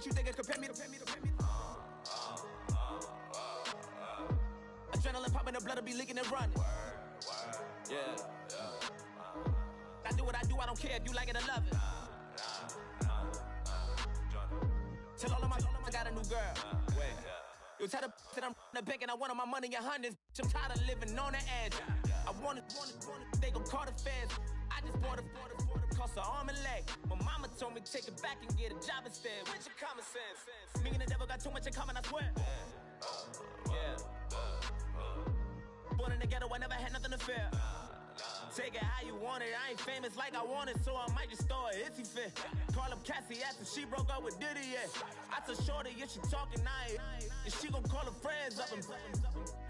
what you think it compare me to. Adrenaline popping, the blood will be leaking and running. Yeah. I do what I do, I don't care if you like it or love it. Tell all of my I got a new girl. Wait. You tell the that I'm the bank and I want all my money in hundreds. I'm tired of living on the edge. I want it, they gon' call the feds. I just bought a cost an arm and leg. My mama told me take it back and get a job instead. Where's your common sense? Me and the devil got too much in common, I swear. Yeah. Born in the ghetto, I never had nothing to fear. Take it how you want it, I ain't famous like I want it, so I might just throw a iffy fit. Call up Cassie after she broke up with Diddy, yeah. I told Shorty if she talking, I ain't. And she gon' call her friends up and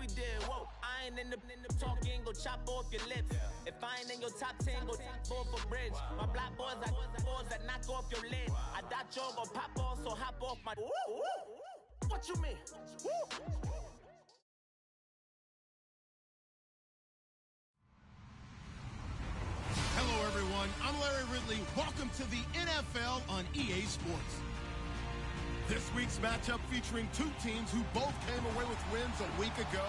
we did, whoa. I ain't in the talking, go chop off your lips. If I ain't in your top 10, go top off a bridge. My black boys, I boys that knock off your lid. I thought y'all gon' pop off, so hop off my. What you mean? Hello, everyone. I'm Larry Ridley. Welcome to the NFL on EA Sports. This week's matchup featuring two teams who both came away with wins a week ago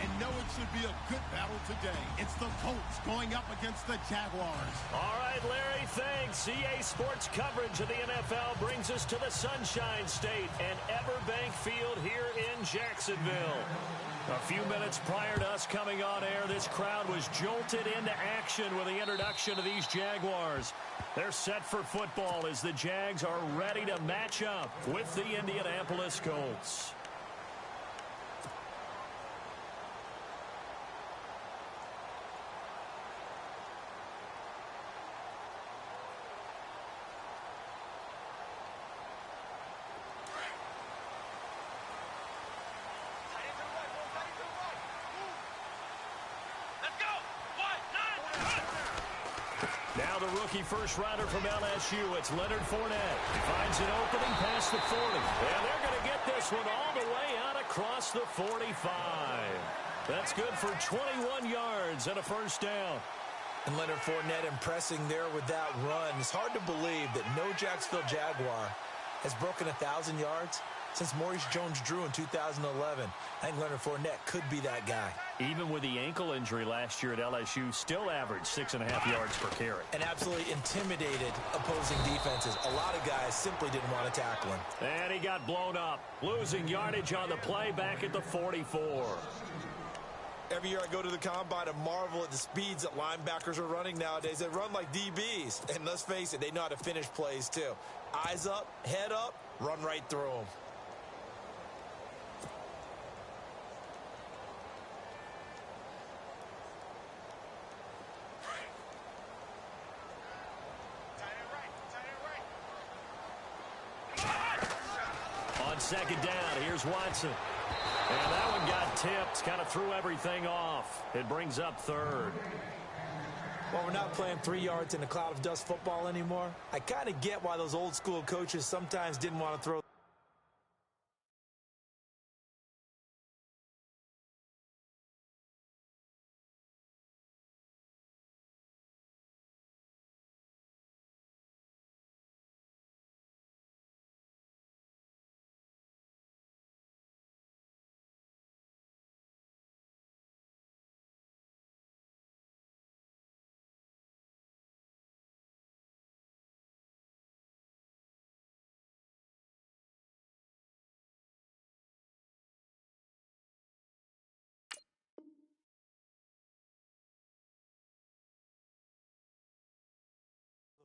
and know it should be a good battle today. It's the Colts going up against the Jaguars. All right, Larry, thanks. EA Sports coverage of the NFL brings us to the Sunshine State and Everbank Field here in Jacksonville. A few minutes prior to us coming on air, this crowd was jolted into action with the introduction of these Jaguars. They're set for football as the Jags are ready to match up with the Indianapolis Colts. Now the rookie first rounder from LSU, it's Leonard Fournette. He finds an opening past the 40. And they're going to get this one all the way out across the 45. That's good for 21 yards and a first down. And Leonard Fournette impressing there with that run. It's hard to believe that no Jacksonville Jaguar has broken 1,000 yards since Maurice Jones-Drew in 2011. I think Leonard Fournette could be that guy. Even with the ankle injury last year at LSU, still averaged 6.5 yards per carry. And absolutely intimidated opposing defenses. A lot of guys simply didn't want to tackle him. And he got blown up, losing yardage on the play back at the 44. Every year I go to the combine and marvel at the speeds that linebackers are running nowadays. They run like DBs. And let's face it, they know how to finish plays too. Eyes up, head up, run right through them. On second down, here's Watson. And that one got tipped, kind of threw everything off. It brings up third. Well, we're not playing 3 yards in a cloud of dust football anymore. I kind of get why those old school coaches sometimes didn't want to throw.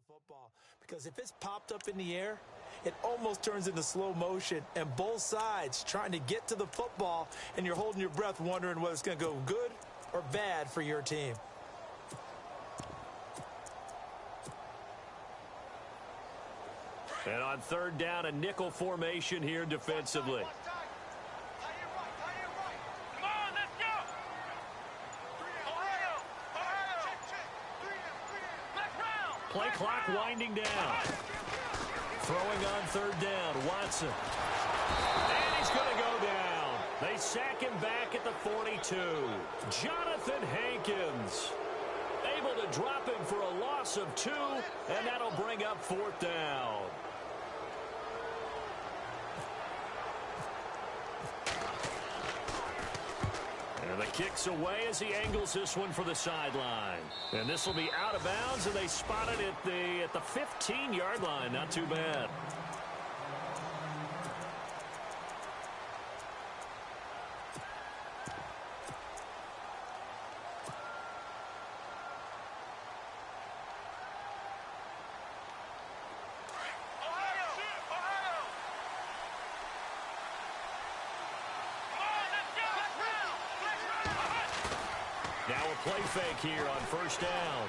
Football, because if it's popped up in the air, it almost turns into slow motion, and both sides trying to get to the football, and you're holding your breath wondering whether it's going to go good or bad for your team. And on third down, a nickel formation here defensively. Play clock winding down. Throwing on third down, Watson. And he's going to go down. They sack him back at the 42. Jonathan Hankins able to drop him for a loss of 2, and that'll bring up fourth down. And the kick's away as he angles this one for the sideline. And this will be out of bounds, and they spot it at the 15-yard line. Not too bad. Now a play fake here on first down.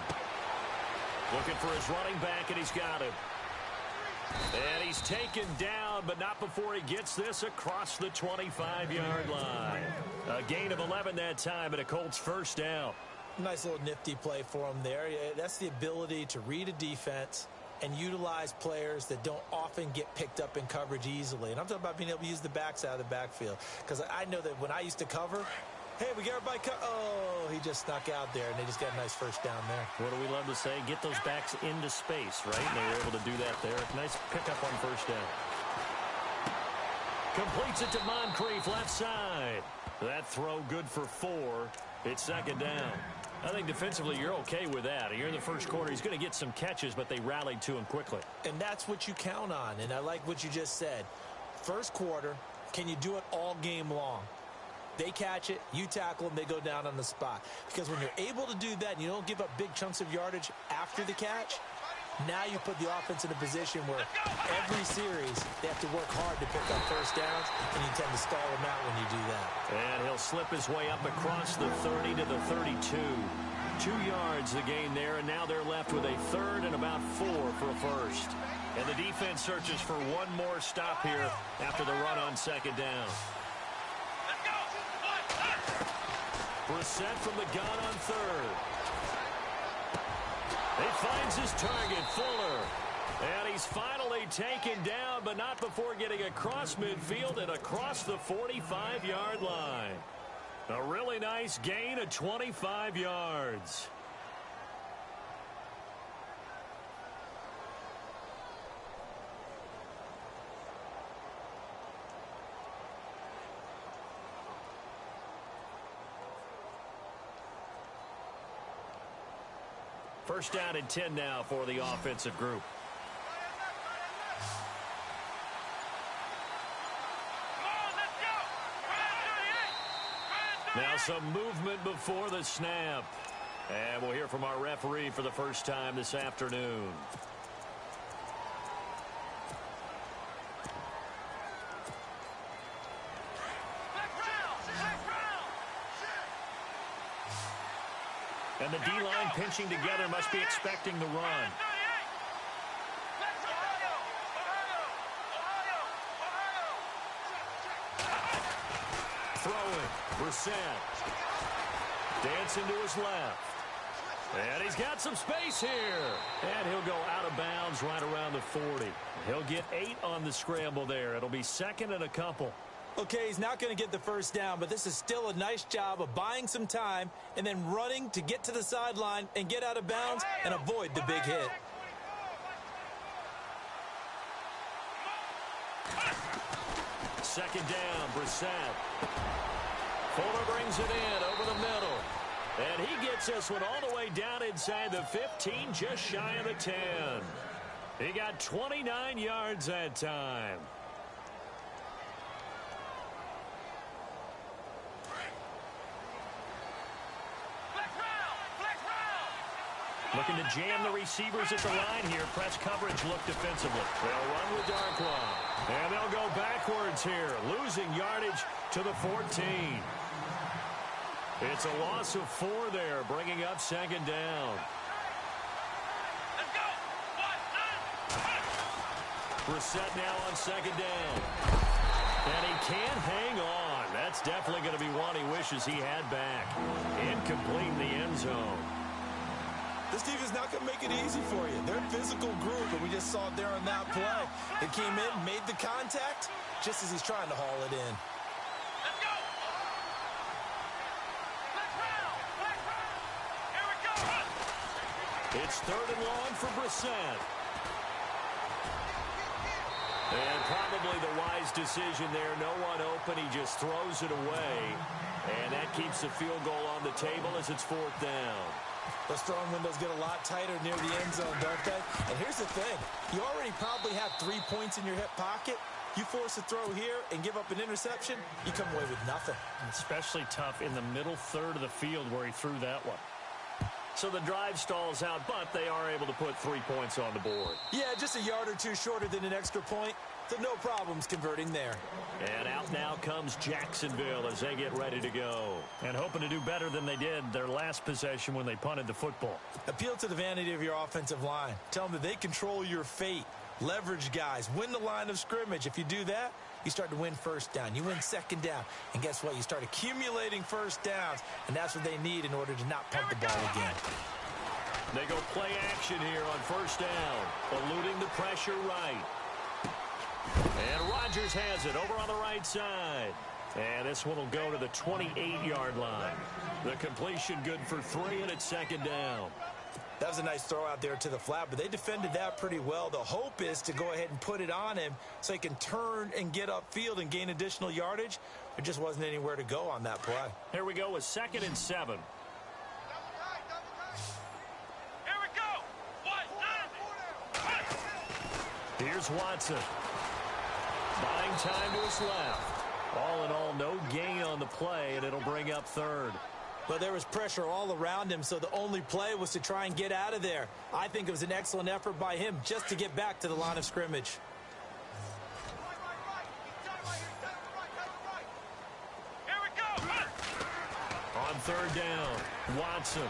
Looking for his running back, and he's got him. And he's taken down, but not before he gets this across the 25-yard line. A gain of 11 that time, and a Colts first down. Nice little nifty play for him there. That's the ability to read a defense and utilize players that don't often get picked up in coverage easily. And I'm talking about being able to use the backs out of the backfield. Because I know that when I used to cover, hey, we got everybody oh, he just snuck out there, and they just got a nice first down there. What do we love to say? Get those backs into space, right? And they were able to do that there. Nice pickup on first down. Completes it to Moncrief, left side. That throw good for 4. It's second down. I think defensively you're okay with that. You're in the first quarter. He's going to get some catches, but they rallied to him quickly. And that's what you count on, and I like what you just said. First quarter, can you do it all game long? They catch it, you tackle them, they go down on the spot. Because when you're able to do that and you don't give up big chunks of yardage after the catch, now you put the offense in a position where every series they have to work hard to pick up first downs, and you tend to stall them out when you do that. And he'll slip his way up across the 30 to the 32. 2 yards the gain there, and now they're left with a third and about 4 for a first. And the defense searches for one more stop here after the run on second down. Brissett from the gun on third. He finds his target, Fuller. And he's finally taken down, but not before getting across midfield and across the 45-yard line. A really nice gain of 25 yards. First down and 10 now for the offensive group. Now some movement before the snap. And we'll hear from our referee for the first time this afternoon. And the D-line pinching together must be expecting the run. Throwing, Brissett. Dancing to his left. And he's got some space here. And he'll go out of bounds right around the 40. He'll get 8 on the scramble there. It'll be second and a couple. Okay, he's not going to get the first down, but this is still a nice job of buying some time and then running to get to the sideline and get out of bounds and avoid the big hit. Second down, Brissett. Fuller brings it in over the middle. And he gets this one all the way down inside the 15, just shy of the 10. He got 29 yards that time. Looking to jam the receivers at the line here. Press coverage look defensively. They'll run with Darkwa. And they'll go backwards here. Losing yardage to the 14. It's a loss of 4 there, bringing up second down. Let's go. Brissett now on second down. And he can't hang on. That's definitely going to be one he wishes he had back. Incomplete in the end zone. This team is not going to make it easy for you. They're a physical group, and we just saw it there on that play. They came in, made the contact, just as he's trying to haul it in. Let's go. Here we go. It's third and long for Brissett. And probably the wise decision there. No one open. He just throws it away. And that keeps the field goal on the table as it's 4th down. Those throwing windows get a lot tighter near the end zone, don't they? And here's the thing. You already probably have 3 points in your hip pocket. You force a throw here and give up an interception, you come away with nothing. Especially tough in the middle third of the field where he threw that one. So the drive stalls out, but they are able to put 3 points on the board. Yeah, just a yard or two shorter than an extra point. So no problems converting there. And out now comes Jacksonville as they get ready to go. And hoping to do better than they did their last possession when they punted the football. Appeal to the vanity of your offensive line. Tell them that they control your fate. Leverage guys. Win the line of scrimmage. If you do that, you start to win first down. You win 2nd down. And guess what? You start accumulating first downs. And that's what they need in order to not punt the ball again. They go play action here on 1st down. Eluding the pressure right. And Rodgers has it over on the right side. And this one will go to the 28-yard line. The completion good for 3, and it's 2nd down. That was a nice throw out there to the flat, but they defended that pretty well. The hope is to go ahead and put it on him so he can turn and get upfield and gain additional yardage. There just wasn't anywhere to go on that play. Here we go with 2nd and 7. Here we go. 1, 9. Here's Watson. Buying time to his left. All in all, no gain on the play, and it'll bring up 3rd. Well, there was pressure all around him, so the only play was to try and get out of there. I think it was an excellent effort by him just to get back to the line of scrimmage. Here we go. On 3rd down, Watson.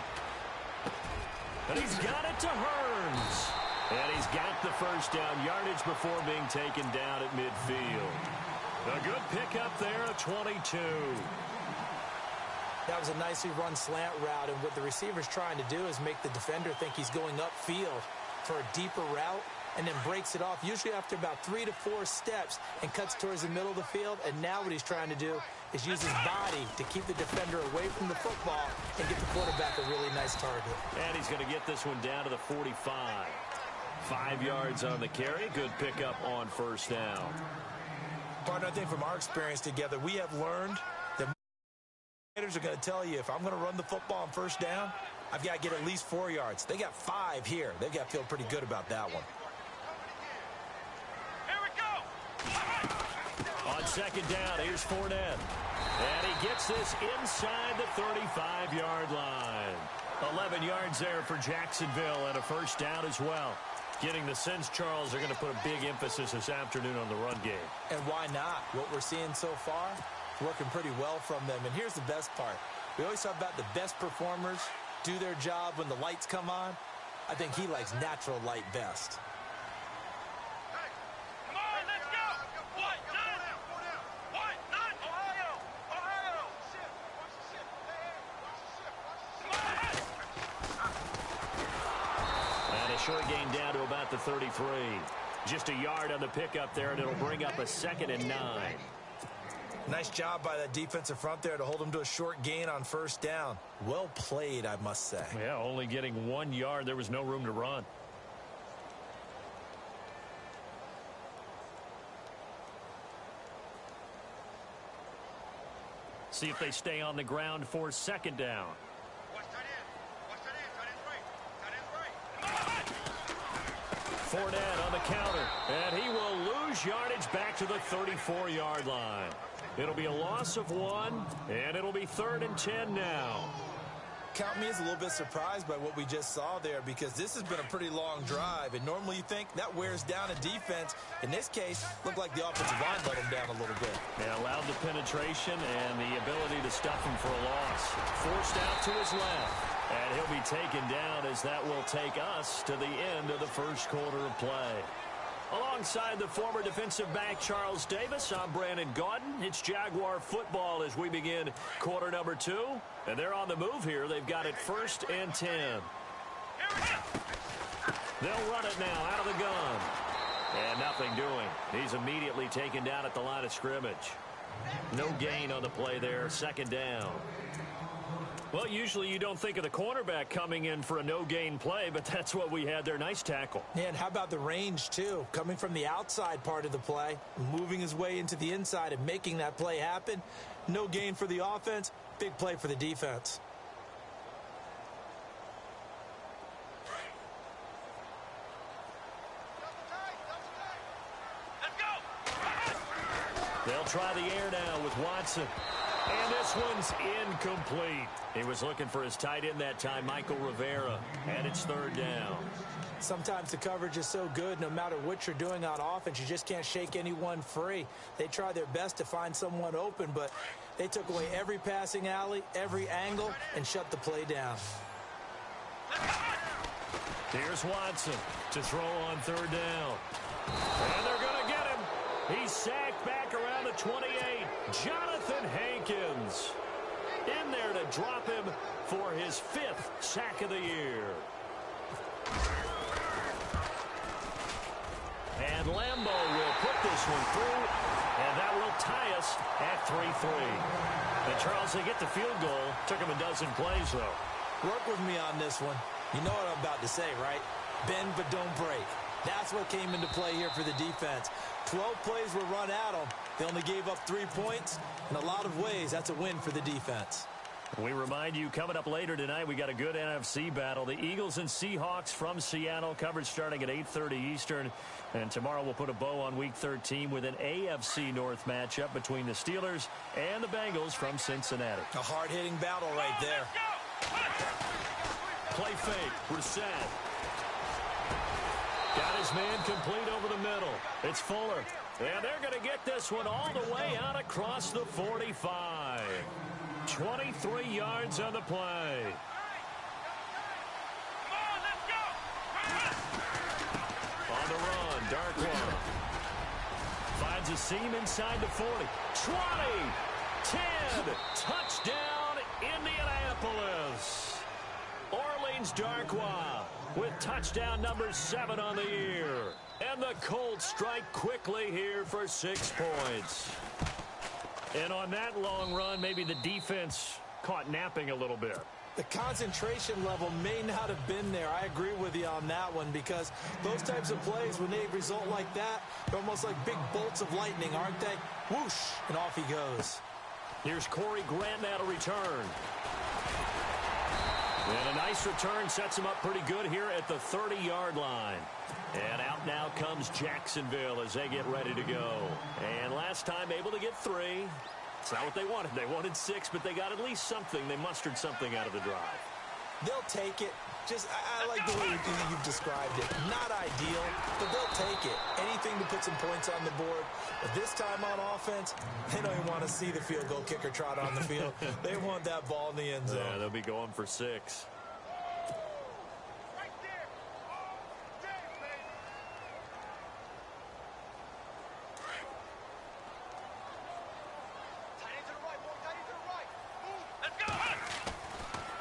And he's got it to Hearns. And he's got the 1st down yardage before being taken down at midfield. A good pickup there at 22. That was a nicely run slant route, and what the receiver's trying to do is make the defender think he's going upfield for a deeper route and then breaks it off, usually after about 3 to 4 steps, and cuts towards the middle of the field. And now what he's trying to do is use his body to keep the defender away from the football and get the quarterback a really nice target. And he's going to get this one down to the 45. 5 yards on the carry. Good pickup on 1st down. Partner, I think from our experience together, we have learned that are going to tell you if I'm going to run the football on 1st down, I've got to get at least 4 yards. They got 5 here. They've got to feel pretty good about that one. Here we go. On 2nd down, here's Fournette. And he gets this inside the 35-yard line. 11 yards there for Jacksonville and a 1st down as well. Getting the sense, Charles, they're going to put a big emphasis this afternoon on the run game. And why not? What we're seeing so far, working pretty well from them. And here's the best part. We always talk about the best performers do their job when the lights come on. I think he likes natural light best. Come on, let's go. 1, 9. 1, 9. Ohio. Ohio. And a short gain down to about the 33. Just a yard on the pickup there, and it'll bring up a 2nd and 9. Nice job by that defensive front there to hold him to a short gain on 1st down. Well played, I must say. Yeah, only getting 1 yard. There was no room to run. See if they stay on the ground for 2nd down. Fournette on the counter, and he will lose yardage back to the 34-yard line. It'll be a loss of 1, and it'll be 3rd and 10 now. Count me as a little bit surprised by what we just saw there, because this has been a pretty long drive, and normally you think that wears down a defense. In this case, looked like the offensive line let him down a little bit. Yeah, allowed the penetration and the ability to stuff him for a loss. Forced out to his left, and he'll be taken down as that will take us to the end of the 1st quarter of play. Alongside the former defensive back Charles Davis, I'm Brandon Gaudin. It's Jaguar football as we begin quarter number 2. And they're on the move here. They've got it 1st and 10. They'll run it now out of the gun. And nothing doing. He's immediately taken down at the line of scrimmage. No gain on the play there. 2nd down. Well, usually you don't think of the cornerback coming in for a no-gain play, but that's what we had there. Nice tackle. Yeah, and how about the range, too? Coming from the outside part of the play, moving his way into the inside and making that play happen. No gain for the offense, big play for the defense. Let's go. They'll try the air now with Watson. And this one's incomplete. He was looking for his tight end that time, Michael Rivera, and it's third down. Sometimes the coverage is so good, no matter what you're doing on offense, you just can't shake anyone free. They try their best to find someone open, but they took away every passing alley, every angle, and shut the play down. Here's Watson to throw on third down. And they're going to get him. He's sacked back around the 28. Jonathan Hankins in there to drop him for his 5th sack of the year. And Lambeau will put this one through, and that will tie us at 3-3. And Charles, they get the field goal. Took him a dozen plays, though. Work with me on this one. You know what I'm about to say, right? Bend but don't break. That's what came into play here for the defense. 12 plays were run at them. They only gave up 3 points. In a lot of ways, that's a win for the defense. We remind you, coming up later tonight, we got a good NFC battle. The Eagles and Seahawks from Seattle, coverage starting at 8:30 Eastern. And tomorrow we'll put a bow on Week 13 with an AFC North matchup between the Steelers and the Bengals from Cincinnati. A hard-hitting battle right there. Play fake, Brissett. Got his man complete over the middle. It's Fuller. And they're going to get this one all the way out across the 45. 23 yards on the play. On the run, Darkwa finds a seam inside the 40. 20, 10, touchdown, Indianapolis. Orleans Darkwa with touchdown number 7 on the year. And the Colts strike quickly here for 6 points. And on that long run, maybe the defense caught napping a little bit. The concentration level may not have been there. I agree with you on that one, because those types of plays, when they result like that, they're almost like big bolts of lightning, aren't they? Whoosh, and off he goes. Here's Corey Grant now to return. And a nice return sets him up pretty good here at the 30-yard line. And out now comes Jacksonville as they get ready to go. And last time able to get 3. It's not what they wanted. They wanted 6, but they got at least something. They mustered something out of the drive. They'll take it. I like the way you've described it. Not ideal, but they'll take it. Anything to put some points on the board. But this time on offense, they don't even want to see the field goal kicker trot on the field. They want that ball in the end zone. Yeah, they'll be going for 6.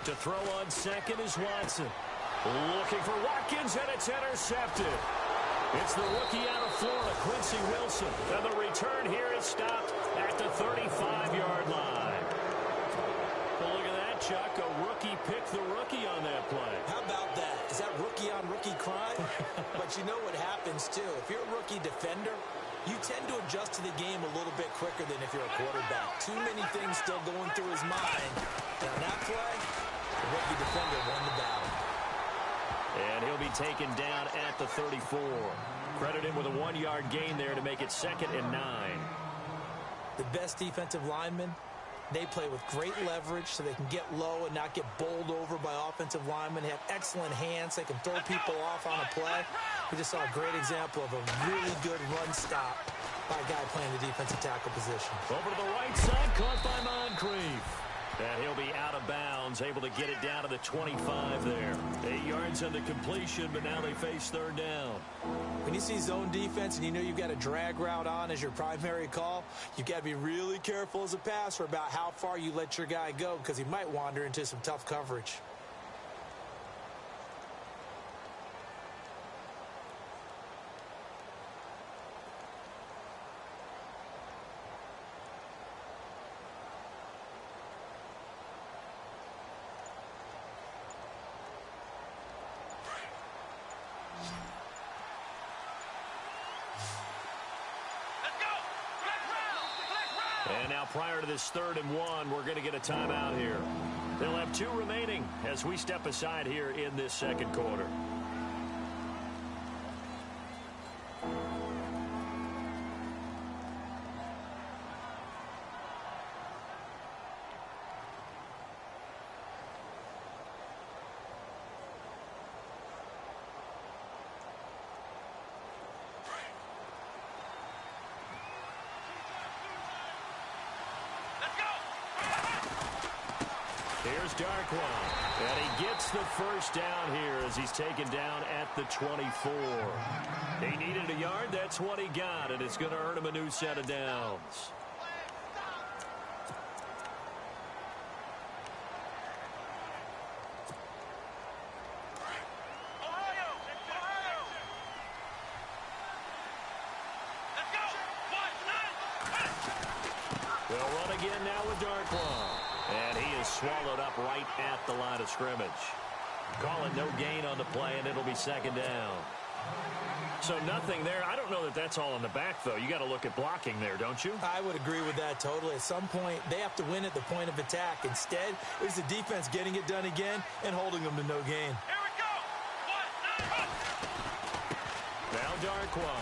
To throw on second is Watson. Looking for Watkins, and it's intercepted. It's the rookie out of Florida, Quincy Wilson. And the return here is stopped at the 35-yard line. Well, look at that, Chuck. A rookie picked the rookie on that play. How about that? Is that rookie-on-rookie crime? But you know what happens, too. If you're a rookie defender, you tend to adjust to the game a little bit quicker than if you're a quarterback. Too many things still going through his mind. And on that play, the rookie defender won the battle. And he'll be taken down at the 34. Credit him with a 1-yard gain there to make it 2nd and 9. The best defensive linemen, they play with great leverage so they can get low and not get bowled over by offensive linemen. They have excellent hands. They can throw people off on a play. We just saw a great example of a really good run stop by a guy playing the defensive tackle position. Over to the right side, caught by Moncrief. And he'll be out of bounds, able to get it down to the 25 there. 8 yards on the completion, but now they face 3rd down. When you see zone defense and you know you've got a drag route on as your primary call, you've got to be really careful as a passer about how far you let your guy go, because he might wander into some tough coverage. And now prior to this 3rd and 1, we're going to get a timeout here. They'll have 2 remaining as we step aside here in this second quarter. Here's Darkwa, and he gets the first down here as he's taken down at the 24. He needed a yard. That's what he got, and it's going to earn him a new set of downs. They'll run again now with Darkwa. And he is swallowed up right at the line of scrimmage. Call it no gain on the play, and it'll be 2nd down. So nothing there. I don't know that that's all in the back, though. You got to look at blocking there, don't you? I would agree with that totally. At some point, they have to win at the point of attack. Instead, it's the defense getting it done again and holding them to no gain. Here we go. 1, 9, Now Darkwa.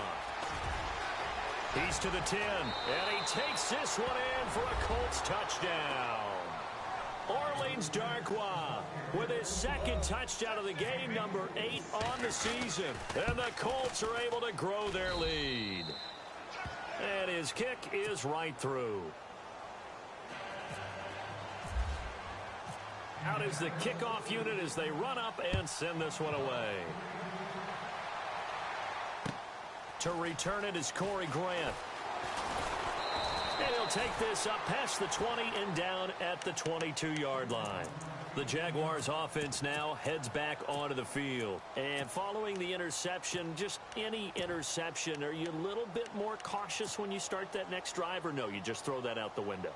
He's to the 10, and he takes this one in for a Colts touchdown. Orleans Darkwa with his 2nd touchdown of the game, number 8 on the season. And the Colts are able to grow their lead. And his kick is right through. Out is the kickoff unit as they run up and send this one away. To return it is Corey Grant. And he'll take this up past the 20 and down at the 22-yard line. The Jaguars offense now heads back onto the field. And following the interception, just any interception, are you a little bit more cautious when you start that next drive, or no, you just throw that out the window?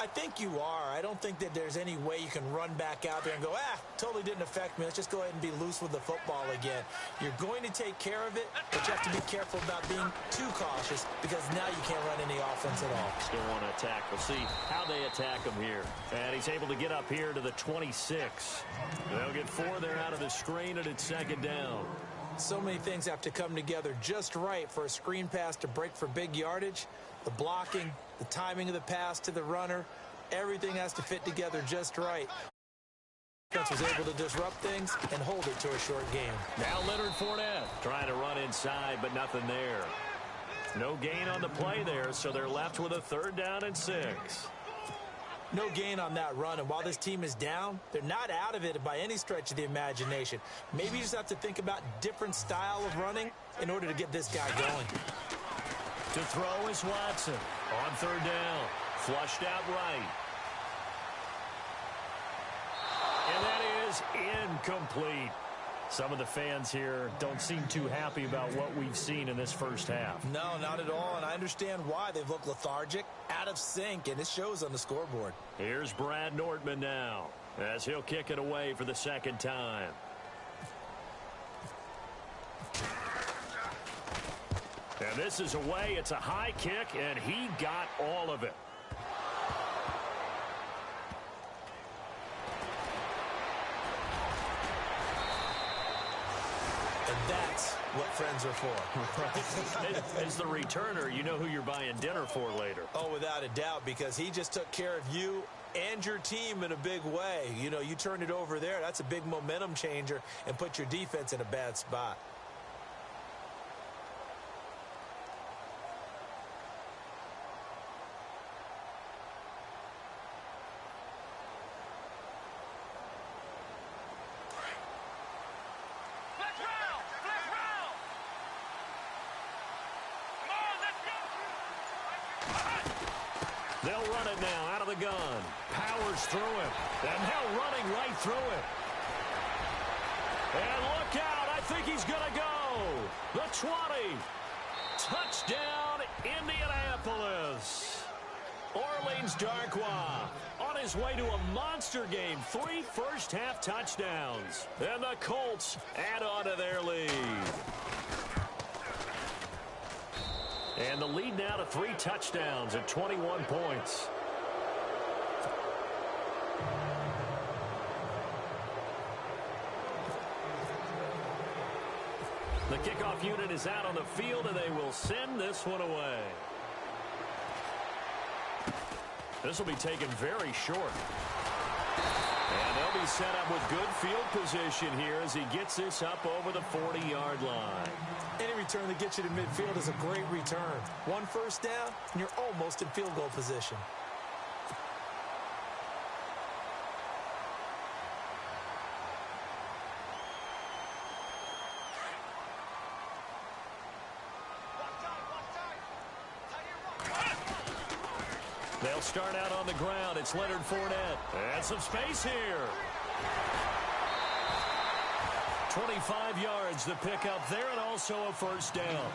I think you are. I don't think that there's any way you can run back out there and go, totally didn't affect me. Let's just go ahead and be loose with the football again. You're going to take care of it, but you have to be careful about being too cautious because now you can't run any offense at all. Still want to attack. We'll see how they attack him here. And he's able to get up here to the 26. They'll get 4 there out of the screen, and it's 2nd down. So many things have to come together just right for a screen pass to break for big yardage. The blocking, the timing of the pass to the runner, everything has to fit together just right. Defense was able to disrupt things and hold it to a short game. Now Leonard Fournette trying to run inside, but nothing there. No gain on the play there, so they're left with a 3rd down and 6. No gain on that run, and while this team is down, they're not out of it by any stretch of the imagination. Maybe you just have to think about different style of running in order to get this guy going. To throw is Watson on 3rd down. Flushed out right. And that is incomplete. Some of the fans here don't seem too happy about what we've seen in this first half. No, not at all, and I understand why. They've looked lethargic, out of sync, and it shows on the scoreboard. Here's Brad Nortman now as he'll kick it away for the 2nd time. And this is away. It's a high kick, and he got all of it. And that's what friends are for. As the returner, you know who you're buying dinner for later. Oh, without a doubt, because he just took care of you and your team in a big way. You know, you turned it over there. That's a big momentum changer and put your defense in a bad spot. They'll run it now out of the gun. Powers through him. And now running right through him. And look out. I think he's going to go. The 20. Touchdown, Indianapolis. Orleans Darkwa on his way to a monster game. 3 first-half touchdowns. And the Colts add on to their lead. And And the lead now to 3 touchdowns at 21 points. The kickoff unit is out on the field, and they will send this one away. This will be taken very short. And they'll be set up with good field position here as he gets this up over the 40-yard line. Any return that gets you to midfield is a great return. 1 first down, and you're almost in field goal position. They'll start out on the ground. It's Leonard Fournette. And some space here. 25 yards to pick up there, and also a first down.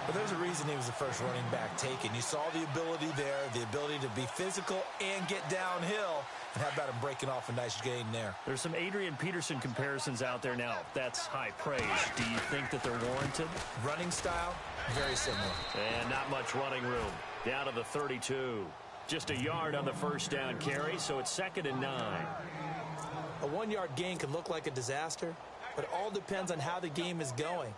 But there's a reason he was the first running back taken. You saw the ability there, the ability to be physical and get downhill. And how about him breaking off a nice gain there? There's some Adrian Peterson comparisons out there now. That's high praise. Do you think that they're warranted? Running style, very similar. And not much running room. Down to the 32. Just a yard on the first down carry, so it's 2nd and 9. A 1-yard gain can look like a disaster, but it all depends on how the game is going.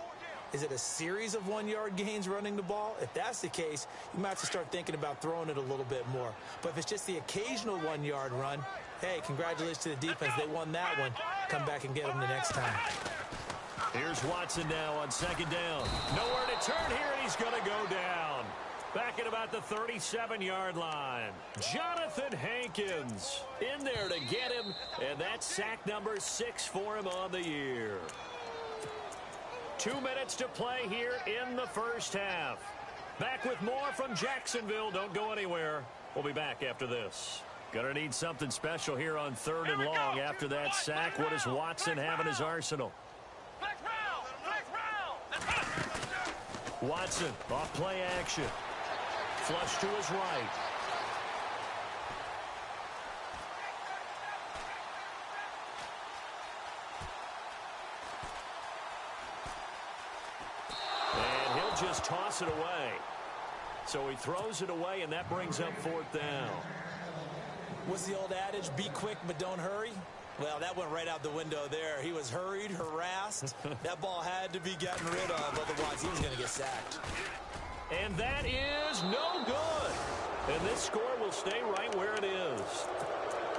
Is it a series of 1-yard gains running the ball? If that's the case, you might have to start thinking about throwing it a little bit more. But if it's just the occasional 1-yard run, hey, congratulations to the defense. They won that one. Come back and get them the next time. Here's Watson now on 2nd down. Nowhere to turn here, and he's going to go down. Back at about the 37-yard line. Jonathan Hankins in there to get him, and that's sack number 6 for him on the year. 2 minutes to play here in the first half. Back with more from Jacksonville. Don't go anywhere. We'll be back after this. Gonna need something special here on 3rd and long after that sack. What does Watson have in his arsenal? Watson off play action. Flush to his right. And he'll just toss it away. So he throws it away, and that brings up 4th down. What's the old adage? Be quick, but don't hurry. Well, that went right out the window there. He was hurried, harassed. That ball had to be gotten rid of, otherwise he was going to get sacked. And that is no good. And this score will stay right where it is.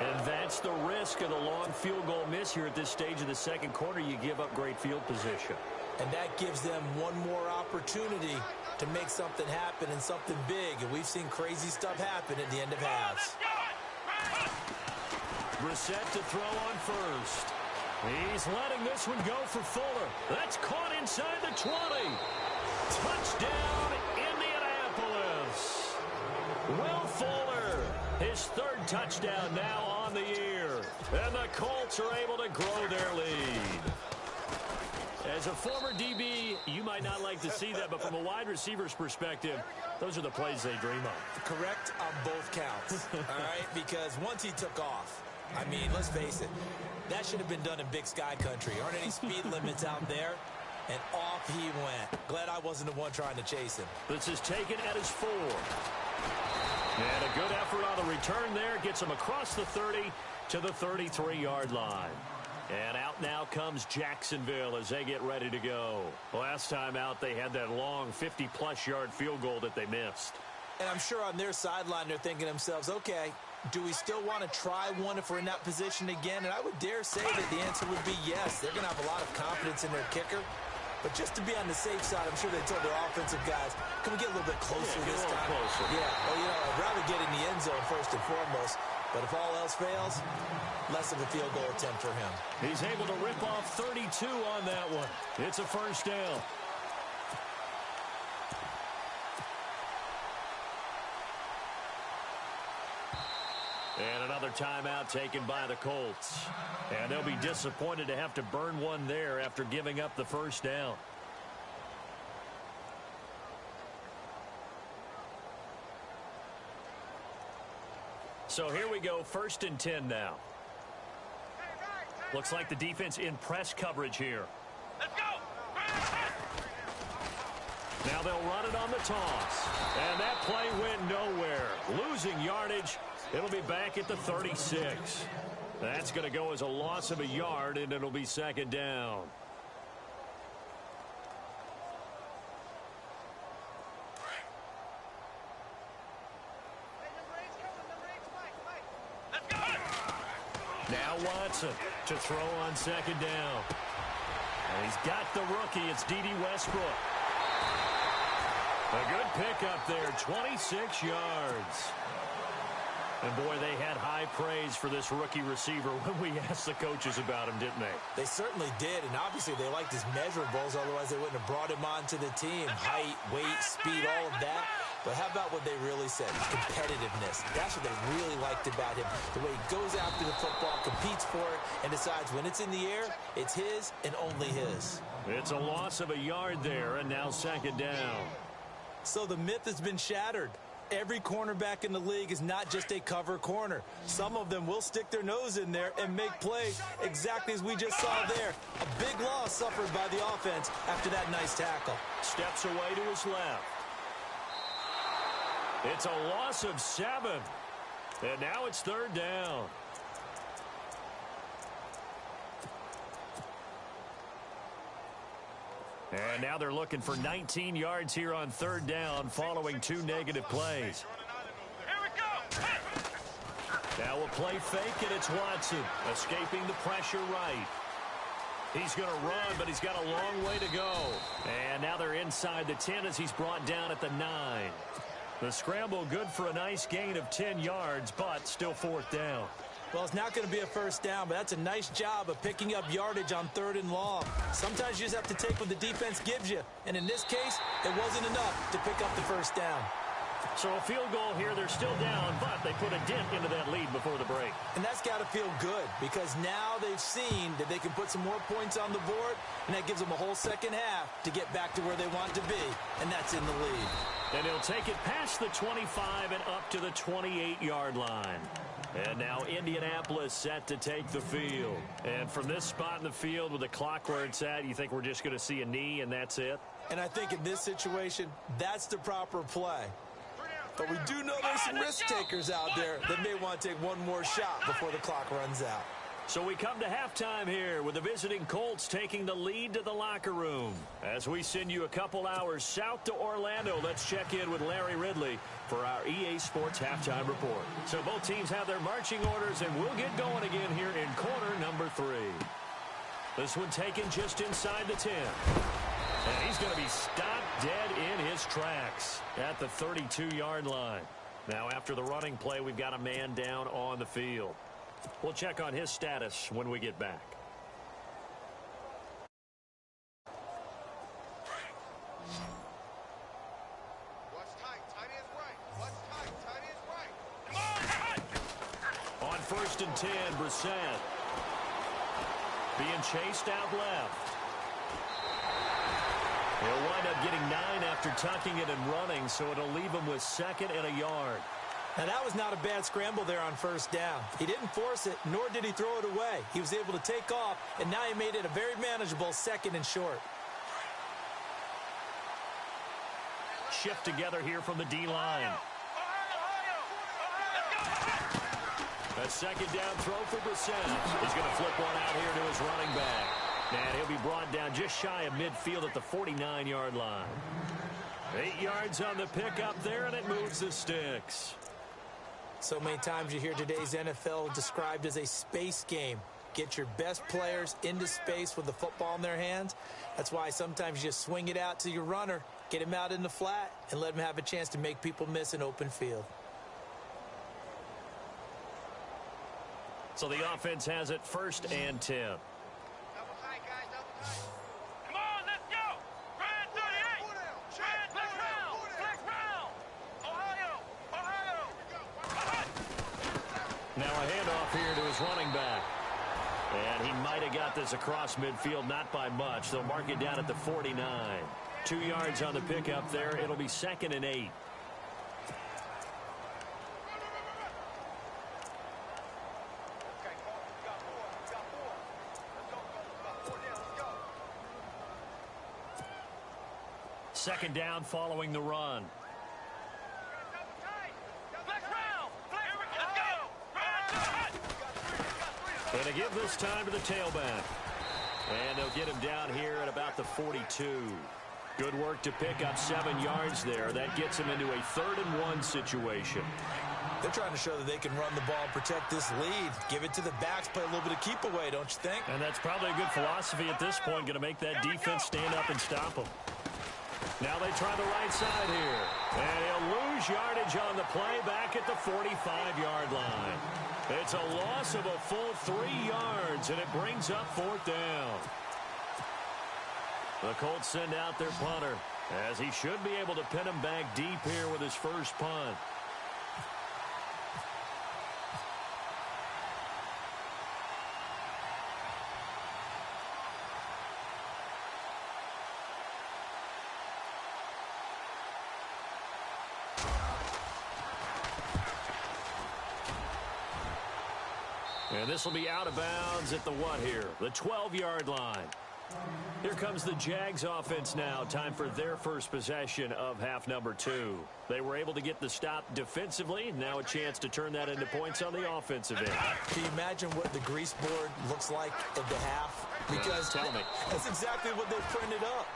And that's the risk of the long field goal miss here at this stage of the second quarter. You give up great field position. And that gives them one more opportunity to make something happen and something big. And we've seen crazy stuff happen at the end of halves. Brissett to throw on first. He's letting this one go for Fuller. That's caught inside the 20. Touchdown, Indianapolis. Will Fuller, his 3rd touchdown now on the year. And the Colts are able to grow their lead. As a former DB, you might not like to see that, but from a wide receiver's perspective, those are the plays they dream of. Correct on both counts, all right? Because once he took off, I mean, let's face it, that should have been done in Big Sky Country. Aren't any speed limits out there? And off he went. Glad I wasn't the one trying to chase him. This is taken at his 4. And a good effort on the return there. Gets him across the 30 to the 33-yard line. And out now comes Jacksonville as they get ready to go. Last time out, they had that long 50-plus yard field goal that they missed. And I'm sure on their sideline, they're thinking to themselves, okay, do we still want to try one if we're in that position again? And I would dare say that the answer would be yes. They're going to have a lot of confidence in their kicker. But just to be on the safe side, I'm sure they told their offensive guys, can we get a little bit closer this time? Closer. Yeah, well, you know, I'd rather get in the end zone first and foremost. But if all else fails, less of a field goal attempt for him. He's able to rip off 32 on that one. It's a first down. And another timeout taken by the Colts. And they'll be disappointed to have to burn one there after giving up the first down. So here we go, 1st and 10 now. Looks like the defense in press coverage here. Let's go! Now they'll run it on the toss. And that play went nowhere. Losing yardage. It'll be back at the 36. That's going to go as a loss of a yard, and it'll be second down. Now Watson to throw on second down. And he's got the rookie. It's D.D. Westbrook. A good pickup there, 26 yards. And, boy, they had high praise for this rookie receiver when we asked the coaches about him, didn't they? They certainly did, and obviously they liked his measurables. Otherwise, they wouldn't have brought him onto the team. Height, weight, speed, all of that. But how about what they really said? Competitiveness. That's what they really liked about him. The way he goes after the football, competes for it, and decides when it's in the air, it's his and only his. It's a loss of a yard there, and now second down. So the myth has been shattered. Every cornerback in the league is not just a cover corner. Some of them will stick their nose in there and make plays exactly as we just saw there. A big loss suffered by the offense after that nice tackle. Steps away to his left. It's a loss of 7. And now it's third down. And now they're looking for 19 yards here on third down following 2 negative plays. Here we go. Now a play fake, and it's Watson escaping the pressure right. He's going to run, but he's got a long way to go. And now they're inside the 10 as he's brought down at the 9. The scramble good for a nice gain of 10 yards, but still fourth down. Well, it's not going to be a first down, but that's a nice job of picking up yardage on third and long. Sometimes you just have to take what the defense gives you. And in this case, it wasn't enough to pick up the first down. So a field goal here, they're still down, but they put a dent into that lead before the break. And that's got to feel good because now they've seen that they can put some more points on the board, and that gives them a whole second half to get back to where they want to be, and that's in the lead. And he'll take it past the 25 and up to the 28-yard line. And now Indianapolis set to take the field. And from this spot in the field with the clock where it's at, you think we're just going to see a knee and that's it? And I think in this situation, that's the proper play. But we do know there's some risk takers out there that may want to take one more shot before the clock runs out. So we come to halftime here with the visiting Colts taking the lead to the locker room. As we send you a couple hours south to Orlando, let's check in with Larry Ridley for our EA Sports Halftime Report. So both teams have their marching orders, and we'll get going again here in quarter number 3. This one taken just inside the 10. And he's going to be stopped dead in his tracks at the 32-yard line. Now, after the running play, we've got a man down on the field. We'll check on his status when we get back. What's tight? Tight is right. What's tight? Tight is right. Come on, On first and 10, Brissett being chased out left. He'll wind up getting 9 after tucking it and running, so it'll leave him with 2nd and a yard. Now, that was not a bad scramble there on first down. He didn't force it, nor did he throw it away. He was able to take off, and now he made it a very manageable 2nd and short. Shift together here from the D-line. A second down throw for Brissett. He's going to flip one out here to his running back. And he'll be brought down just shy of midfield at the 49-yard line. 8 yards on the pickup there, and it moves the sticks. So many times you hear today's NFL described as a space game. Get your best players into space with the football in their hands. That's why sometimes you just swing it out to your runner, get him out in the flat, and let him have a chance to make people miss an open field. So the offense has it 1st and 10. double tight, guys. Double tight. Come on, let's go. Grand 38. Grand next round. Next round. Ohio. Now a handoff here to his running back. And he might have got this across midfield, not by much. They'll mark it down at the 49. 2 yards on the pickup there. It'll be 2nd and 8. second down following the run. And they give this time to the tailback. And they'll get him down here at about the 42. Good work to pick up 7 yards there. That gets him into a 3rd-and-1 situation. They're trying to show that they can run the ball, protect this lead. Give it to the backs, play a little bit of keep away, don't you think? And that's probably a good philosophy at this point, going to make that defense stand up and stop them. Now they try the right side here. And he'll lose yardage on the play back at the 45-yard line. It's a loss of a full 3 yards, and it brings up 4th down. The Colts send out their punter, as he should be able to pin him back deep here with his first punt. And this will be out of bounds at the what here? The 12-yard line. Here comes the Jags offense now. Time for their first possession of half number 2. They were able to get the stop defensively. Now a chance to turn that into points on the offensive end. Can you imagine what the grease board looks like at the half? Because tell me. That's exactly what they printed up.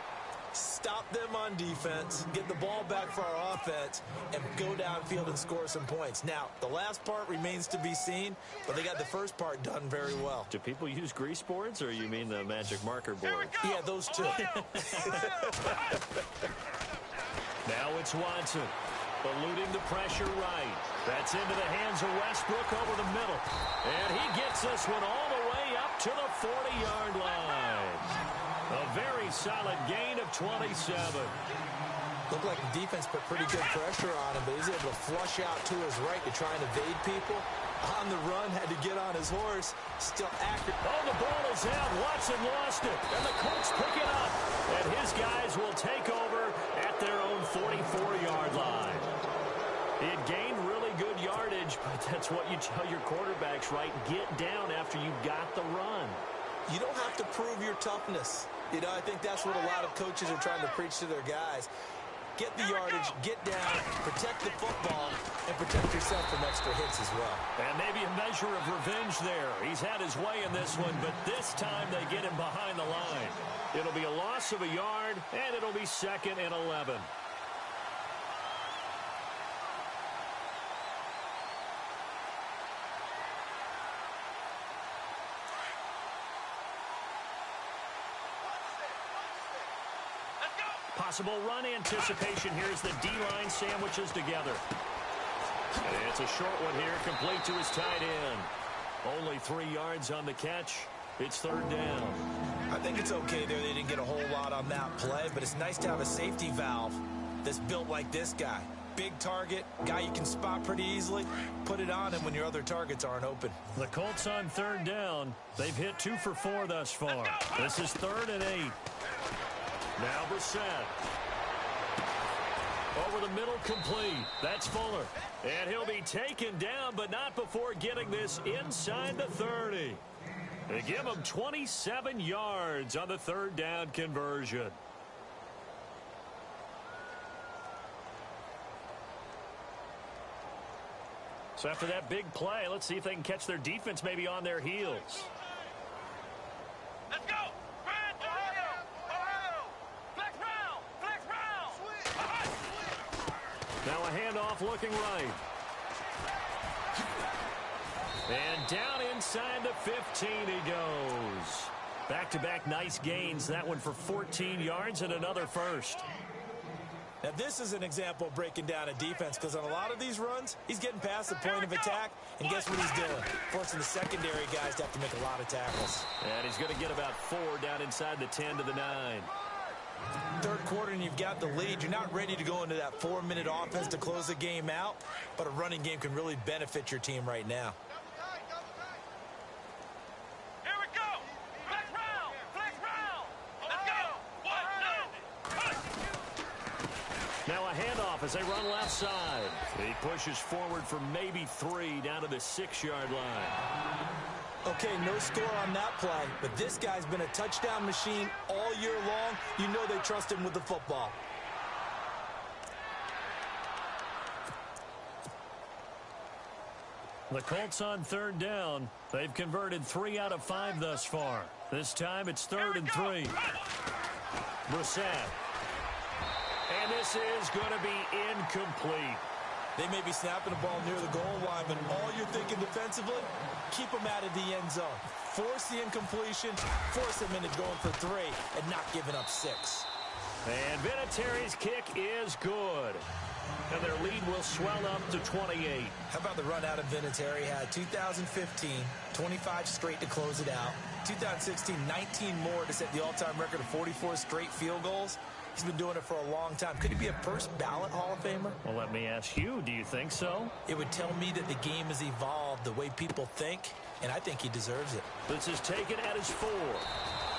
Stop them on defense, get the ball back for our offense, and go downfield and score some points. Now, the last part remains to be seen, but they got the first part done very well. Do people use grease boards, or you mean the magic marker board? Yeah, those two. Now it's Watson, eluding the pressure right. That's into the hands of Westbrook over the middle. And he gets this one all the way up to the 40-yard line. A very solid gain of 27. Looked like the defense put pretty good pressure on him, but he's able to flush out to his right to try and evade people. On the run, had to get on his horse. Still accurate. Oh, the ball is out. Watson lost it. And the Colts pick it up. And his guys will take over at their own 44-yard line. He had gained really good yardage, but that's what you tell your quarterbacks, right? Get down after you got the run. You don't have to prove your toughness. You know, I think that's what a lot of coaches are trying to preach to their guys. Get the yardage, get down, protect the football, and protect yourself from extra hits as well. And maybe a measure of revenge there. He's had his way in this one, but this time they get him behind the line. It'll be a loss of a yard, and it'll be 2nd and 11. Possible run anticipation here as the D-line sandwiches together. And it's a short one here, complete to his tight end. Only 3 yards on the catch. It's 3rd down. I think it's okay there. They didn't get a whole lot on that play, but it's nice to have a safety valve that's built like this guy. Big target, guy you can spot pretty easily. Put it on him when your other targets aren't open. The Colts on 3rd down. They've hit 2 for 4 thus far. This is 3rd and 8. Now Brissett. Over the middle, complete. That's Fuller. And he'll be taken down, but not before getting this inside the 30. They give him 27 yards on the 3rd down conversion. So after that big play, let's see if they can catch their defense maybe on their heels. Let's go! Now a handoff looking right. And down inside the 15 he goes. Back-to-back nice gains. That one for 14 yards and another first. Now this is an example of breaking down a defense, because on a lot of these runs, he's getting past the point of attack, and guess what he's doing? Forcing the secondary guys to have to make a lot of tackles. And he's going to get about 4 down inside the 10 to the 9. 3rd quarter and you've got the lead. You're not ready to go into that 4-minute offense to close the game out, but a running game can really benefit your team right now. Here we go! Flex round! Flex round! Let's go! Now a handoff as they run left side. He pushes forward for maybe 3 down to the 6-yard line. Okay, no score on that play, but this guy's been a touchdown machine all year long. You know they trust him with the football. The Colts on third down. They've converted 3 out of 5 thus far. This time it's 3rd and 3. Brissett. And this is going to be incomplete. They may be snapping the ball near the goal line, but all you're thinking defensively, keep them out of the end zone. Force the incompletion, force them into going for 3, and not giving up 6. And Vinatieri's kick is good. And their lead will swell up to 28. How about the run out of Vinatieri? Had 2015, 25 straight to close it out. 2016, 19 more to set the all-time record of 44 straight field goals. He's been doing it for a long time. Could he be a first ballot Hall of Famer? Well, let me ask you, do you think so? It would tell me that the game has evolved the way people think, and I think he deserves it. This is taken at his 4.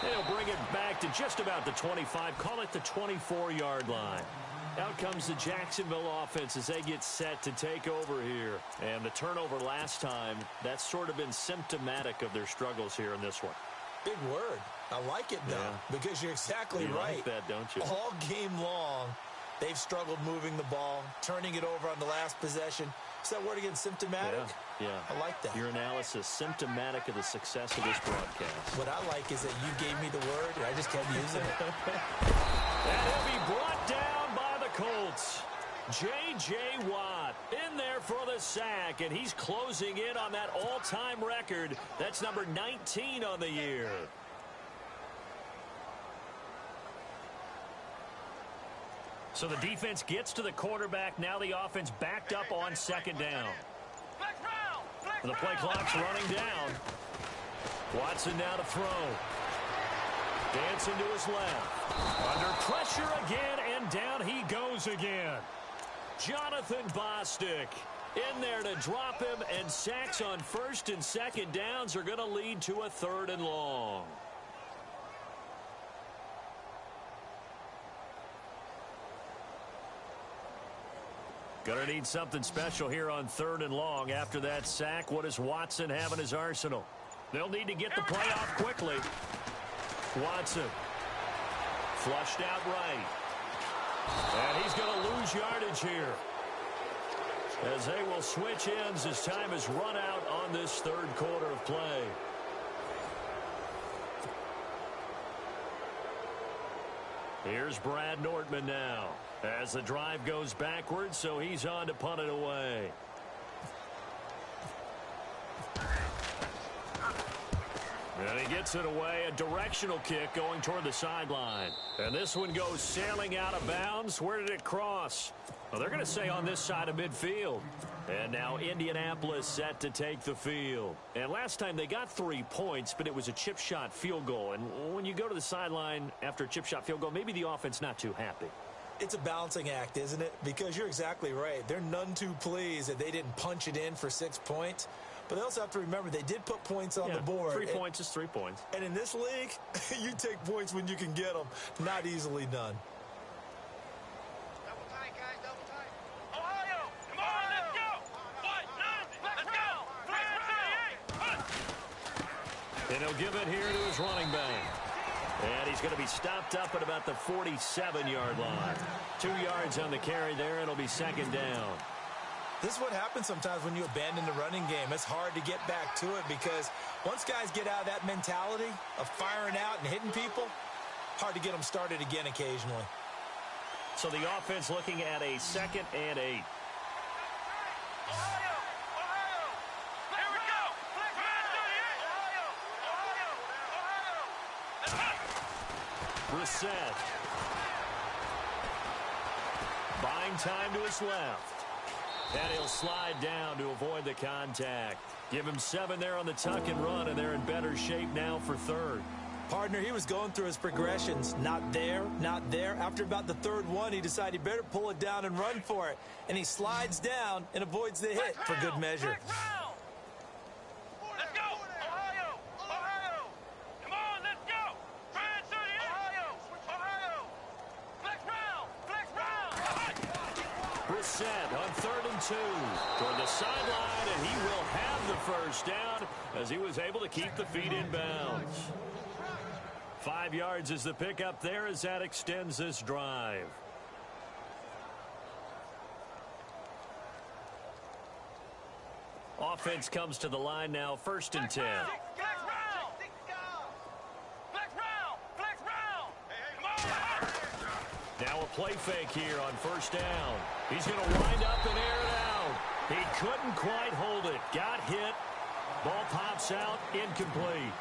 They'll bring it back to just about the 25, call it the 24-yard line. Out comes the Jacksonville offense as they get set to take over here. And the turnover last time, that's sort of been symptomatic of their struggles here in this one. Big word. I like it, though, because you're exactly right. You like that, don't you? All game long, they've struggled moving the ball, turning it over on the last possession. Is that word again, symptomatic? Yeah. I like that. Your analysis, symptomatic of the success of this broadcast. What I like is that you gave me the word, and I just kept using it. And he'll be brought down by the Colts. J.J. Watt in there for the sack, and he's closing in on that all-time record. That's number 19 on the year. So the defense gets to the quarterback. Now the offense backed up on 2nd down. The play clock's running down. Watson now to throw. Dancing to his left. Under pressure again, and down he goes again. Jonathan Bostic in there to drop him, and sacks on 1st and 2nd downs are going to lead to a 3rd and long. Going to need something special here on 3rd and long. After that sack, what does Watson have in his arsenal? They'll need to get the play off quickly. Watson flushed out right. And he's going to lose yardage here, as they will switch ends as time has run out on this 3rd quarter of play. Here's Brad Nortman now as the drive goes backwards, so he's on to punt it away. And he gets it away, a directional kick going toward the sideline. And this one goes sailing out of bounds. Where did it cross? Well, they're going to say on this side of midfield. And now Indianapolis set to take the field. And last time they got 3 points, but it was a chip shot field goal. And when you go to the sideline after a chip shot field goal, maybe the offense not too happy. It's a balancing act, isn't it? Because you're exactly right. They're none too pleased that they didn't punch it in for 6 points. But they also have to remember they did put points on the board. 3 points is 3 points. And in this league, you take points when you can get them. Not easily done. Double tight, guys, double tight. Ohio, come on, let's go. Let's go. Flag 38. And he'll give it here to his running back. And he's going to be stopped up at about the 47-yard line. 2 yards on the carry there. It'll be 2nd down. This is what happens sometimes when you abandon the running game. It's hard to get back to it because once guys get out of that mentality of firing out and hitting people, hard to get them started again occasionally. So the offense looking at a 2nd and 8. Ohio, here we go. Flag 38. Ohio. Brissett. Buying time to his left. And he'll slide down to avoid the contact. Give him 7 there on the tuck and run, and they're in better shape now for 3rd. Partner, he was going through his progressions. Not there, not there. After about the 3rd one, he decided he better pull it down and run for it. And he slides down and avoids the hit for good measure. Let's go. Ohio. Come on, let's go. Flag 38. Ohio. Flex round. Brissett on 3rd and 2 toward the sideline, and he will have the 1st down as he was able to keep the feet in bounds. 5 yards is the pickup there as that extends this drive. Offense comes to the line now, 1st and 10. Flex round. Flex round. Flex round. Come on. Now a play fake here on 1st down. He's going to wind up and air it out. He couldn't quite hold it. Got hit. Ball pops out, incomplete.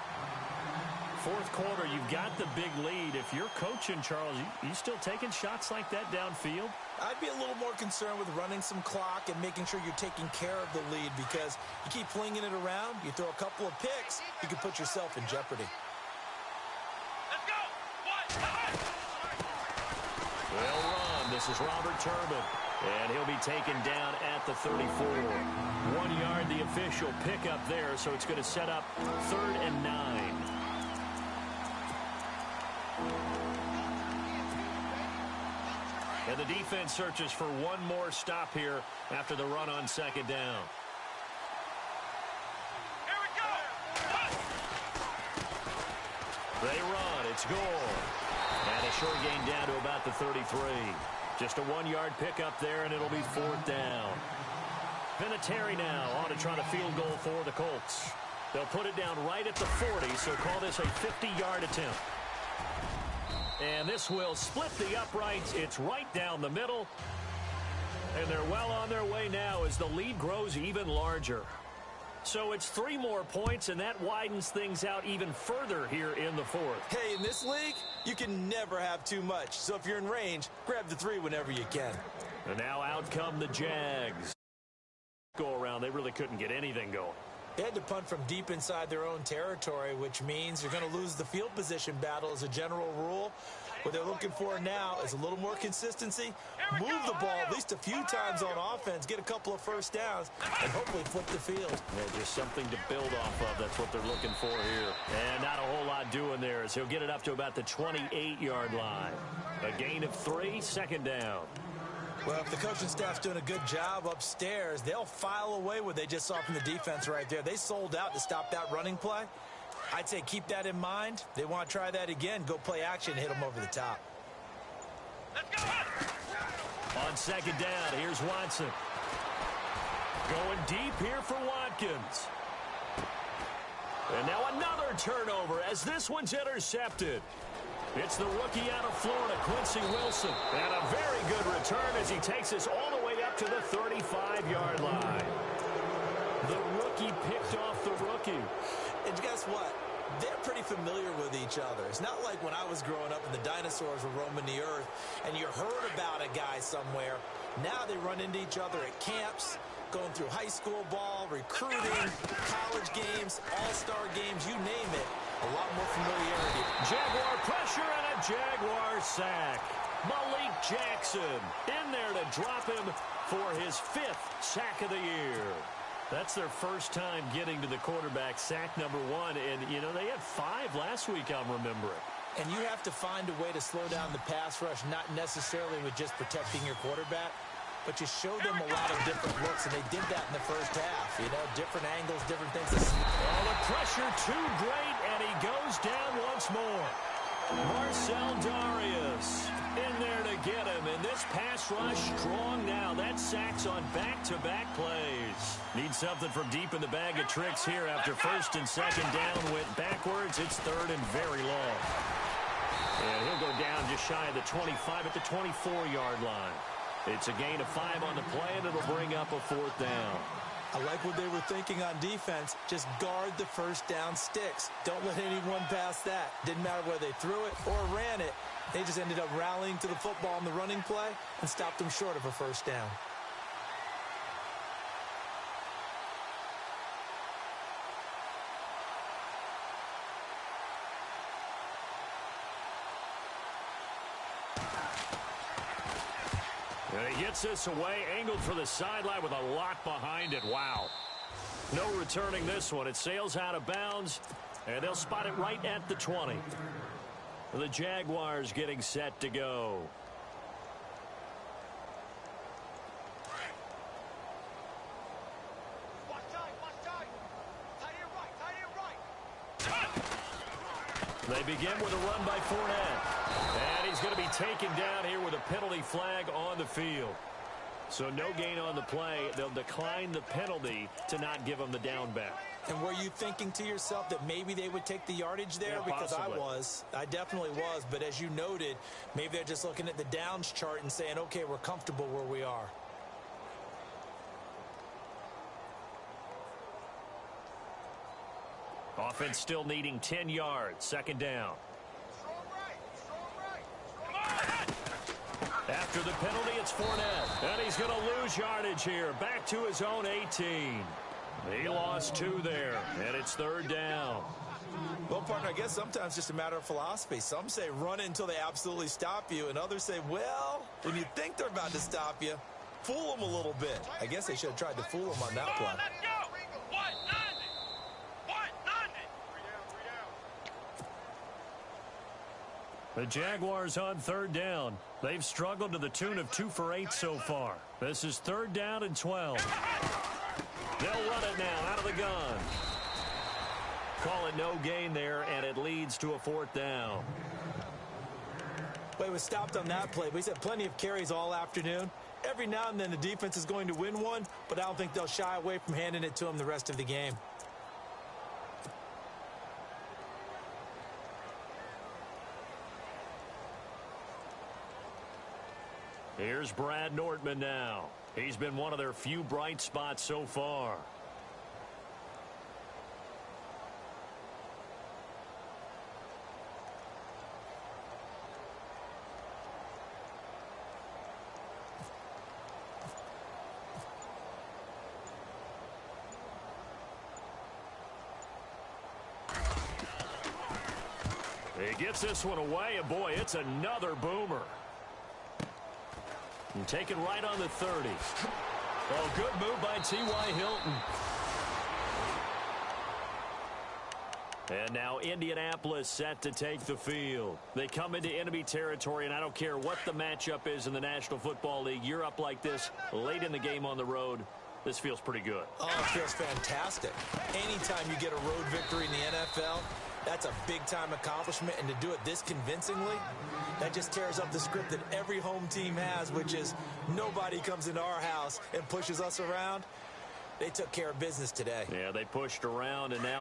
4th quarter, you've got the big lead. If you're coaching, Charles, you still taking shots like that downfield? I'd be a little more concerned with running some clock and making sure you're taking care of the lead, because you keep flinging it around, you throw a couple of picks, you can put yourself in jeopardy. Let's go. Well run. This is Robert Turbin. And he'll be taken down at the 34. 1 yard, the official pickup there, so it's going to set up 3rd and 9. And the defense searches for one more stop here after the run on 2nd down. Here we go. They run. It's Gore. And a short gain down to about the 33. Just a 1 yard pickup there, and it'll be 4th down. Vinatieri now on to try to field goal for the Colts. They'll put it down right at the 40, so call this a 50-yard attempt. And this will split the uprights. It's right down the middle. And they're well on their way now as the lead grows even larger. So it's 3 more points, and that widens things out even further here in the 4th. Hey, in this league, you can never have too much. So if you're in range, grab the 3 whenever you can. And now out come the Jags. Go around, they really couldn't get anything going. They had to punt from deep inside their own territory, which means you're going to lose the field position battle as a general rule. What they're looking for now is a little more consistency, move the ball at least a few times on offense, get a couple of 1st downs, and hopefully flip the field. Yeah, just something to build off of. That's what they're looking for here. And not a whole lot doing there as he'll get it up to about the 28-yard line. A gain of 3, 2nd down. Well, if the coaching staff's doing a good job upstairs, they'll file away what they just saw from the defense right there. They sold out to stop that running play. I'd say keep that in mind. They want to try that again. Go play action, hit them over the top. Let's go. On 2nd down, here's Watson. Going deep here for Watkins. And now another turnover as this one's intercepted. It's the rookie out of Florida, Quincy Wilson. And a very good return as he takes us all the way up to the 35-yard line. The rookie picked off the rookie. And guess what? They're pretty familiar with each other. It's not like when I was growing up and the dinosaurs were roaming the earth and you heard about a guy somewhere. Now they run into each other at camps, going through high school ball, recruiting, college games, all-star games, you name it. A lot more familiarity. Jaguar pressure and a Jaguar sack. Malik Jackson in there to drop him for his 5th sack of the year. That's their first time getting to the quarterback, sack number 1. And, you know, they had 5 last week, I'm remembering. And you have to find a way to slow down the pass rush, not necessarily with just protecting your quarterback, but you show them a lot of different looks, and they did that in the first half. You know, different angles, different things. Oh, the pressure too great, and he goes down once more. Marcel Darius in there to get him, and this pass rush strong now. That sacks on back-to-back plays. Need something from deep in the bag of tricks here after 1st and 2nd down went backwards. It's 3rd and very long. And he'll go down just shy of the 25 at the 24-yard line. It's a gain of 5 on the play, and it'll bring up a 4th down. I like what they were thinking on defense. Just guard the 1st down sticks. Don't let anyone pass that. Didn't matter whether they threw it or ran it. They just ended up rallying to the football on the running play and stopped them short of a 1st down. And he gets this away, angled for the sideline with a lot behind it. Wow. No returning this one. It sails out of bounds, and they'll spot it right at the 20. The Jaguars getting set to go. Watch tight. Tight end right. They begin with a run by Fournette. And he's going to be taken down here with a penalty flag on the field. So no gain on the play. They'll decline the penalty to not give them the down back. And were you thinking to yourself that maybe they would take the yardage there? Yeah, because possibly. I definitely was. But as you noted, maybe they're just looking at the downs chart and saying, okay, we're comfortable where we are. Offense still needing 10 yards. Second down. After the penalty, it's Fournette. And he's going to lose yardage here. Back to his own 18. He lost 2 there, and it's third down. Well, partner, I guess sometimes it's just a matter of philosophy. Some say run until they absolutely stop you, and others say, well, when you think they're about to stop you, fool them a little bit. I guess they should have tried to fool them on that play. Let's go. What? Nothing. What? Nothing. The Jaguars on third down. They've struggled to the tune of 2 for 8 so far. This is third down and 12. They'll run it now out of the gun. Call it no gain there, and it leads to a fourth down. Well, he was stopped on that play, but he's had plenty of carries all afternoon. Every now and then the defense is going to win one, but I don't think they'll shy away from handing it to him the rest of the game. Here's Brad Nordman now. He's been one of their few bright spots so far. He gets this one away, and boy, it's another boomer. And taken right on the 30. Oh, good move by T.Y. Hilton. And now Indianapolis set to take the field. They come into enemy territory, and I don't care what the matchup is in the National Football League. You're up like this late in the game on the road. This feels pretty good. Oh, it feels fantastic. Anytime you get a road victory in the NFL, that's a big-time accomplishment, and to do it this convincingly, that just tears up the script that every home team has, which is nobody comes into our house and pushes us around. They took care of business today. Yeah, they pushed around, and now